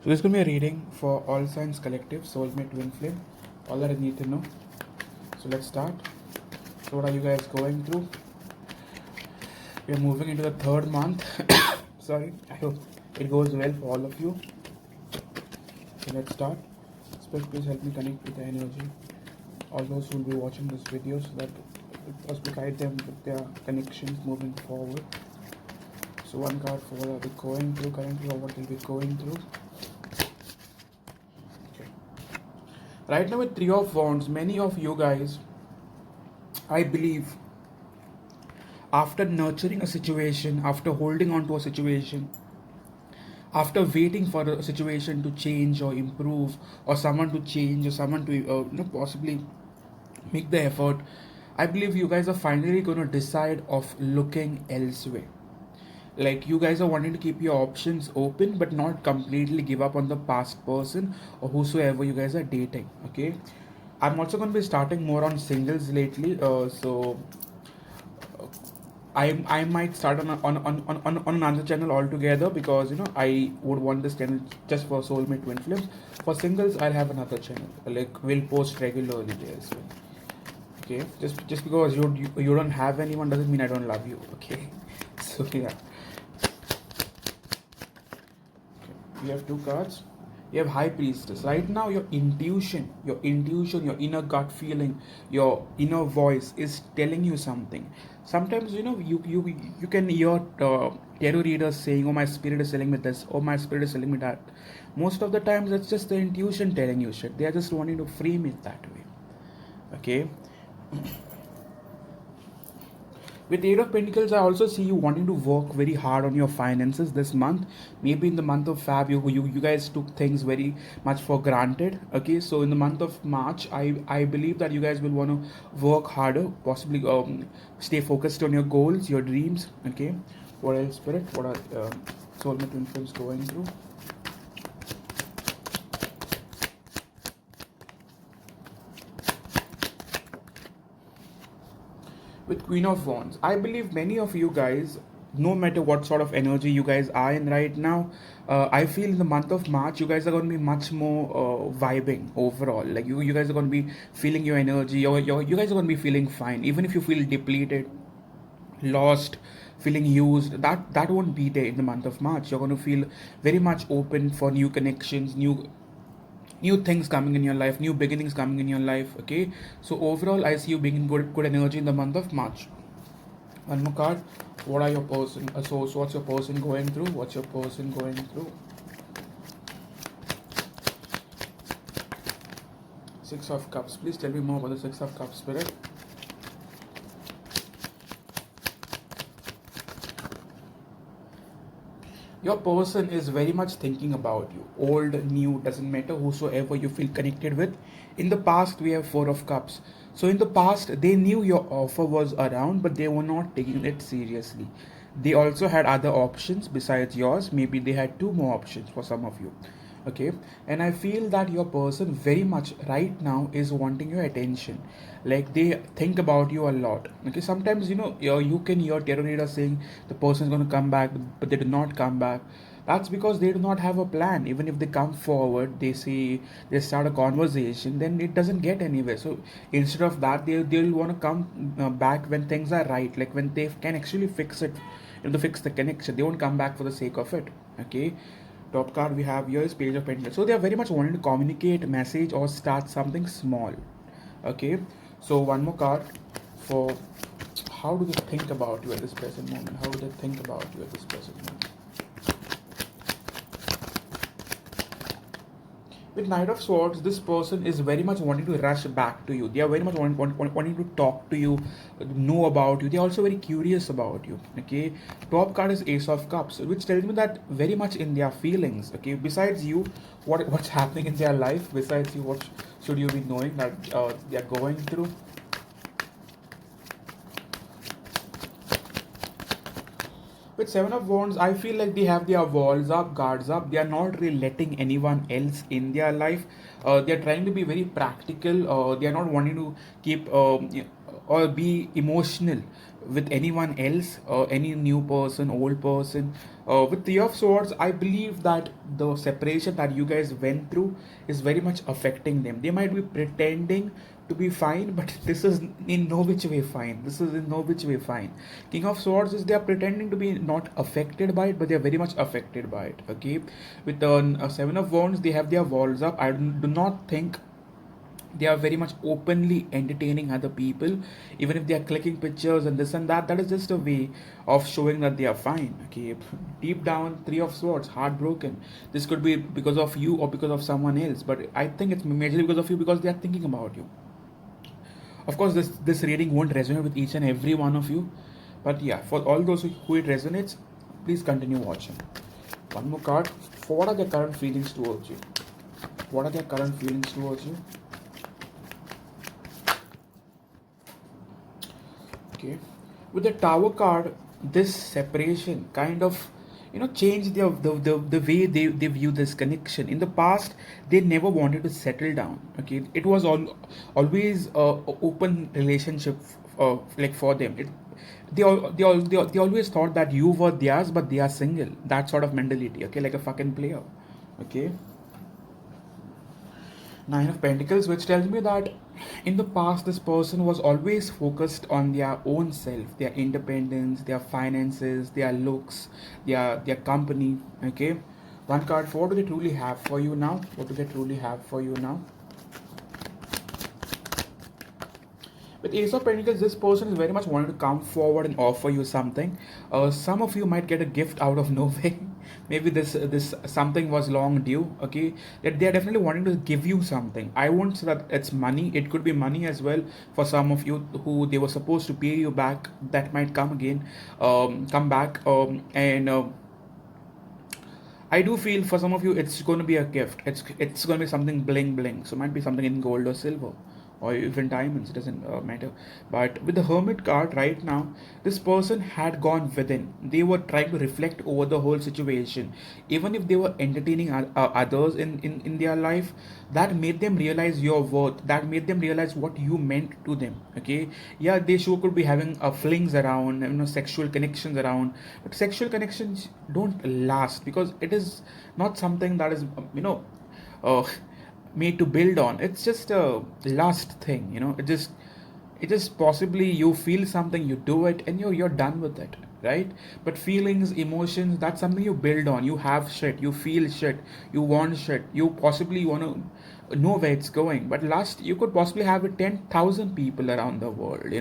So this is going to be a reading for All Signs Collective, Soulmate Twin Flame. All that I need to know. So let's start. So what are you guys going through? We are moving into the third month. Sorry, I hope it goes well for all of you. So let's start. Spirit, please help me connect with the energy. All those who will be watching this video so that it was to guide them with their connections moving forward. So one card for what are they going through currently or what they'll be going through. Okay. Right now with Three of Wands, many of you guys, I believe, after nurturing a situation, after holding on to a situation, after waiting for a situation to change or improve, or someone to change, or someone to possibly make the effort, I believe you guys are finally going to decide of looking elsewhere. Like you guys are wanting to keep your options open but not completely give up on the past person or whosoever you guys are dating. Okay, I'm also going to be starting more on singles lately, so I might start on another channel altogether, because I would want this channel just for soulmate twin flames. For singles I'll have another channel, like we'll post regularly there as well. Okay, just because you don't have anyone doesn't mean I don't love you. Okay, so yeah. We have two cards. You have High Priestess. Right now, your intuition, your inner gut feeling, your inner voice is telling you something. Sometimes you can hear tarot readers saying, "Oh, my spirit is telling me this. Oh, my spirit is telling me that." Most of the times, it's just the intuition telling you shit. They are just wanting to frame it that way. Okay. With Eight of Pentacles, I also see you wanting to work very hard on your finances this month. Maybe in the month of Feb, you guys took things very much for granted. Okay, so in the month of March, I believe that you guys will want to work harder, possibly stay focused on your goals, your dreams. Okay, what else, Spirit? What are soulmate twin flames going through? With Queen of Wands, I believe many of you guys, no matter what sort of energy you guys are in right now, I feel in the month of March you guys are going to be much more vibing overall. Like you guys are going to be feeling your energy. You guys are going to be feeling fine, even if you feel depleted, lost, feeling used. That won't be there in the month of March. You're going to feel very much open for new connections, new things coming in your life, new beginnings coming in your life. Okay, so overall I see you being in good energy in the month of March. One more card. What are your person so what's your person going through? What's your person going through? Six of Cups. Please tell me more about the Six of Cups, Spirit. Your person is very much thinking about you. Old, new, doesn't matter, whosoever you feel connected with. In the past, we have Four of Cups. So in the past, they knew your offer was around, but they were not taking it seriously. They also had other options besides yours. Maybe they had two more options for some of you. Okay, and I feel that your person very much right now is wanting your attention. Like they think about you a lot. Okay, sometimes you can hear tarot readers saying the person is going to come back, but they do not come back. That's because they do not have a plan. Even if they come forward, they start a conversation, then it doesn't get anywhere. So instead of that, they'll want to come back when things are right, like when they can actually fix it, to fix the connection. They won't come back for the sake of it. Okay, top card we have here is Page of Pentacles. So they are very much wanting to communicate, message, or start something small. Okay, so one more card for how do they think about you at this present moment? How do they think about you at this present moment? With Knight of Swords, this person is very much wanting to rush back to you. They are very much wanting to talk to you, know about you. They are also very curious about you. Okay, top card is Ace of Cups, which tells me that very much in their feelings. Okay, besides you, what's happening in their life? Besides you, what should you be knowing that they are going through? With Seven of Wands, I feel like they have their walls up, guards up. They are not really letting anyone else in their life. They are trying to be very practical. They are not wanting to keep or be emotional with anyone else, any new person, old person. With Three of Swords, I believe that the separation that you guys went through is very much affecting them. They might be pretending to be fine, but this is in no which way fine. This is in no which way fine. King of Swords is they are pretending to be not affected by it, but they are very much affected by it. Okay, with the Seven of Wands, they have their walls up. I do not think they are very much openly entertaining other people, even if they are clicking pictures and this and that. That is just a way of showing that they are fine. Okay, deep down, Three of Swords, heartbroken. This could be because of you or because of someone else, but I think it's majorly because of you, because they are thinking about you. Of course, this reading won't resonate with each and every one of you, but yeah, for all those who it resonates, please continue watching. One more card. For what are their current feelings towards you? What are their current feelings towards you? Okay, with the Tower card, this separation kind of change the way they view this connection. In the past, they never wanted to settle down. Okay, it was always a open relationship, like for them. They always thought that you were theirs, but they are single. That sort of mentality. Okay, like a fucking player. Okay, Nine of Pentacles, which tells me that in the past, this person was always focused on their own self, their independence, their finances, their looks, their company. Okay, one card. For what do they truly have for you now? What do they truly have for you now? With Ace of Pentacles, this person is very much wanting to come forward and offer you something. Some of you might get a gift out of nowhere. Maybe this something was long due. Okay, that they are definitely wanting to give you something. I won't say that it's money. It could be money as well for some of you who they were supposed to pay you back. That might come again, come back, and. I do feel for some of you it's going to be a gift. It's going to be something bling bling. So it might be something in gold or silver, or even diamonds. It doesn't matter. But with the Hermit card right now, this person had gone within. They were trying to reflect over the whole situation. Even if they were entertaining others in their life, that made them realize your worth. That made them realize what you meant to them. Okay, yeah, they sure could be having flings around, sexual connections around, but sexual connections don't last, because it is not something that is uh, made to build on. It's just a last thing. It just possibly you feel something, you do it, and you're done with it, right? But feelings, emotions, that's something you build on. You have shit, you feel shit, you want shit, you possibly want to know where it's going. But last, you could possibly have with 10,000 people around the world.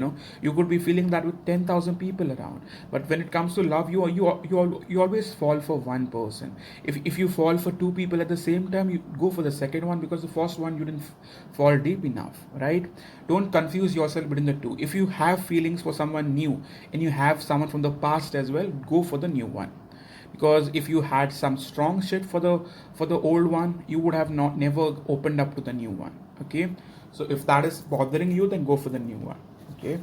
You could be feeling that with 10,000 people around. But when it comes to love, you always fall for one person. If you fall for two people at the same time, you go for the second one, because the first one you didn't fall deep enough, right? Don't confuse yourself between the two. If you have feelings for someone new and you have someone from the past as well, go for the new one. Because if you had some strong shit for the old one, you would have not never opened up to the new one. Okay, so if that is bothering you, then go for the new one. Okay,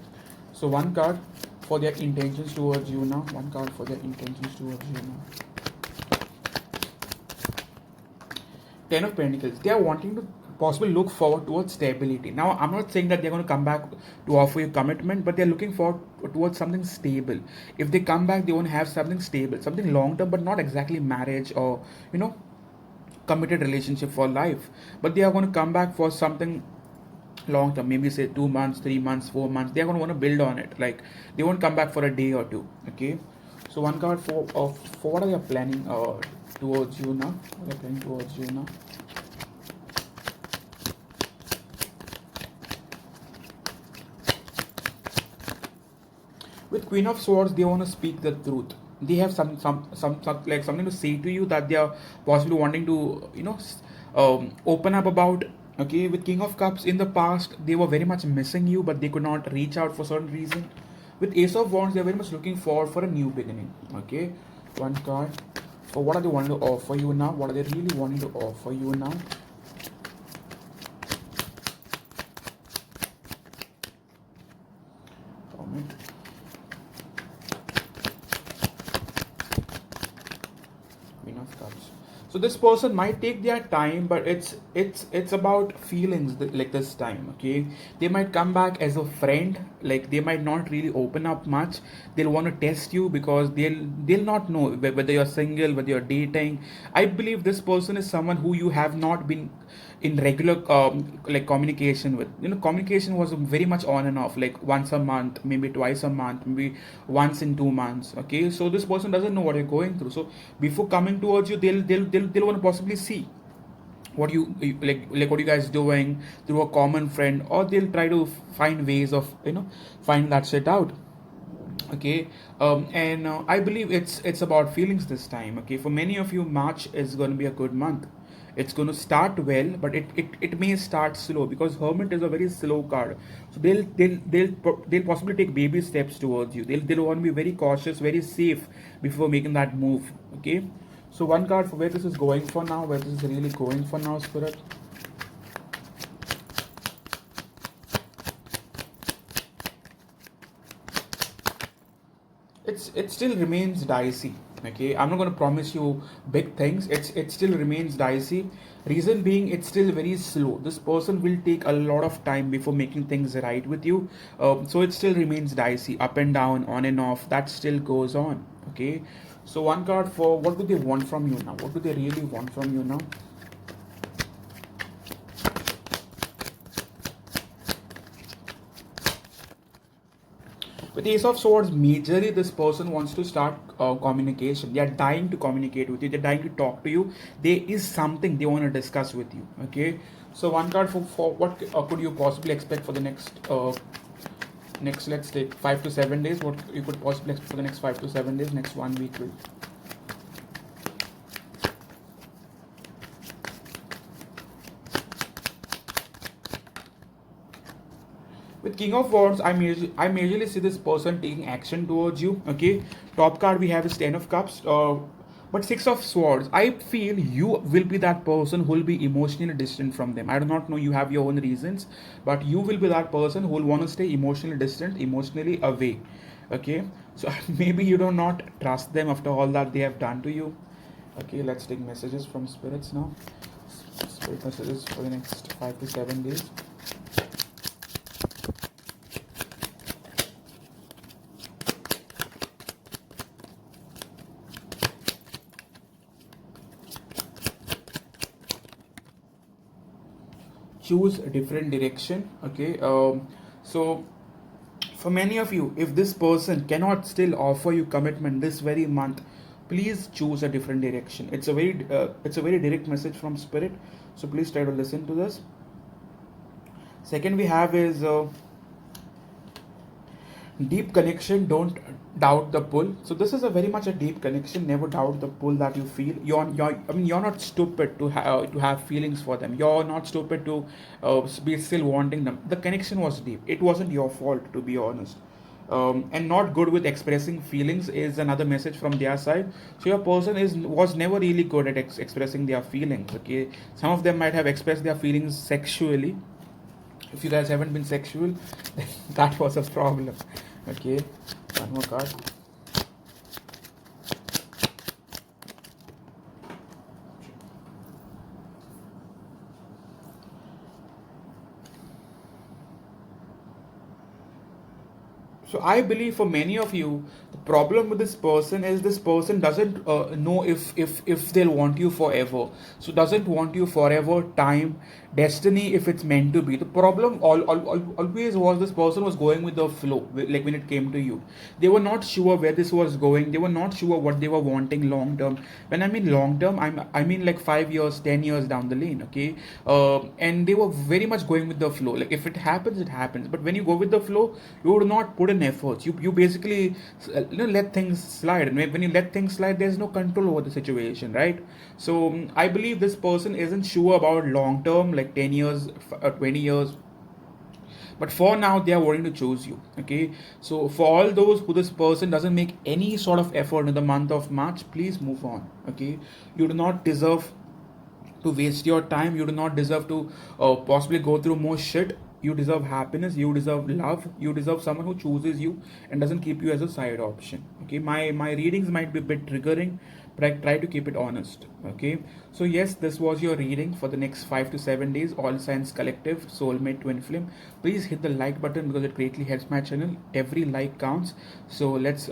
so one card for their intentions towards you now. One card for their intentions towards you now. Ten of Pentacles. They are wanting to possibly look forward towards stability. Now, I'm not saying that they're going to come back to offer you commitment, but they're looking forward towards something stable. If they come back, they want to have something stable, something long term, but not exactly marriage or committed relationship for life. But they are going to come back for something long term, maybe say 2 months, 3 months, 4 months. They're going to want to build on it. Like, they won't come back for a day or two. Okay, so one card for what are they planning towards you now? What are they planning towards you now? With Queen of Swords, they want to speak the truth. They have some like something to say to you that they are possibly wanting to open up about. Okay, with King of Cups, in the past they were very much missing you, but they could not reach out for certain reason. With Ace of Wands, they're very much looking forward for a new beginning. Okay, one card. So what are they wanting to offer you now? What are they really wanting to offer you now? Comment. Queen of Cups. So this person might take their time, but it's about feelings like this time. Okay, they might come back as a friend. Like they might not really open up much. They'll want to test you because they'll not know whether you're single, whether you're dating. I believe this person is someone who you have not been in regular like communication with. Communication was very much on and off, like once a month, maybe twice a month, maybe once in 2 months. Okay, so this person doesn't know what you're going through. So before coming towards you, they'll want to possibly see what like what you guys doing through a common friend, or they'll try to find ways of find that shit out. Okay, and I believe it's about feelings this time. Okay, for many of you, March is going to be a good month. It's going to start well, but it may start slow because Hermit is a very slow card. So they'll possibly take baby steps towards you. They'll want to be very cautious, very safe before making that move. Okay, so one card for where this is going for now, where this is really going for now, Spirit. It still remains dicey. Okay, I'm not going to promise you big things. It still remains dicey. Reason being, it's still very slow. This person will take a lot of time before making things right with you. So it still remains dicey, up and down, on and off. That still goes on. Okay, so one card for what do they want from you now? What do they really want from you now? With Ace of Swords, majorly this person wants to start communication. They are dying to communicate with you. They're dying to talk to you. There is something they want to discuss with you. Okay. So one card for what could you possibly expect for the next, let's take 5 to 7 days. What you could possibly expect for the next 5 to 7 days, next 1 week. With King of Wands, I majorly see this person taking action towards you. Okay, top card we have is Ten of Cups. But Six of Swords, I feel you will be that person who will be emotionally distant from them. I do not know, you have your own reasons, but you will be that person who will want to stay emotionally distant, emotionally away. Okay, so maybe you do not trust them after all that they have done to you. Okay, let's take messages from spirits now. Spirit messages for the next 5 to 7 days. Choose a different direction. Okay, so for many of you, if this person cannot still offer you commitment this very month, please choose a different direction. It's a very direct message from spirit, so please try to listen to this. Second we have is deep connection, don't doubt the pull. So this is a very much a deep connection. Never doubt the pull that you feel. You're not stupid to have feelings for them. You're not stupid to be still wanting them. The connection was deep. It wasn't your fault, to be honest. And not good with expressing feelings is another message from their side. So your person was never really good at expressing their feelings. Okay, some of them might have expressed their feelings sexually. If you guys haven't been sexual, that was a problem. Okay, one more card. So I believe for many of you, the problem with this person doesn't know if they'll want you forever. So doesn't want you forever, time, destiny, if it's meant to be. The problem always was this person was going with the flow. Like when it came to you, they were not sure where this was going. They were not sure what they were wanting long term. When I mean long term, I mean like 5 years, 10 years down the lane. Okay, and they were very much going with the flow. Like if it happens, it happens. But when you go with the flow, you would not put in efforts. You basically let things slide. And when you let things slide, there's no control over the situation, right? So I believe this person isn't sure about long term, like 10 years, 20 years, but for now they are wanting to choose you. Okay, so for all those who this person doesn't make any sort of effort in the month of March, please move on. Okay, you do not deserve to waste your time. You do not deserve to possibly go through more shit. You deserve happiness, you deserve love, you deserve someone who chooses you and doesn't keep you as a side option. Okay, my readings might be a bit triggering, but I try to keep it honest. Okay, so yes, this was your reading for the next 5 to 7 days. All Signs Collective, Soulmate Twin Flame. Please hit the like button because it greatly helps my channel. Every like counts. So let's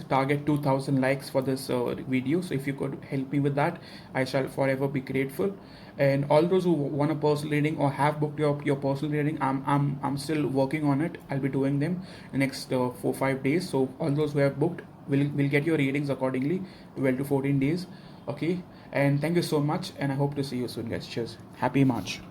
target 2,000 likes for this video. So if you could help me with that, I shall forever be grateful. And all those who want a personal reading or have booked your personal reading, I'm still working on it. I'll be doing them the next 4 5 days. So all those who have booked will get your readings accordingly, 12 to 14 days. Okay, and thank you so much, and I hope to see you soon, guys. Cheers. Happy March.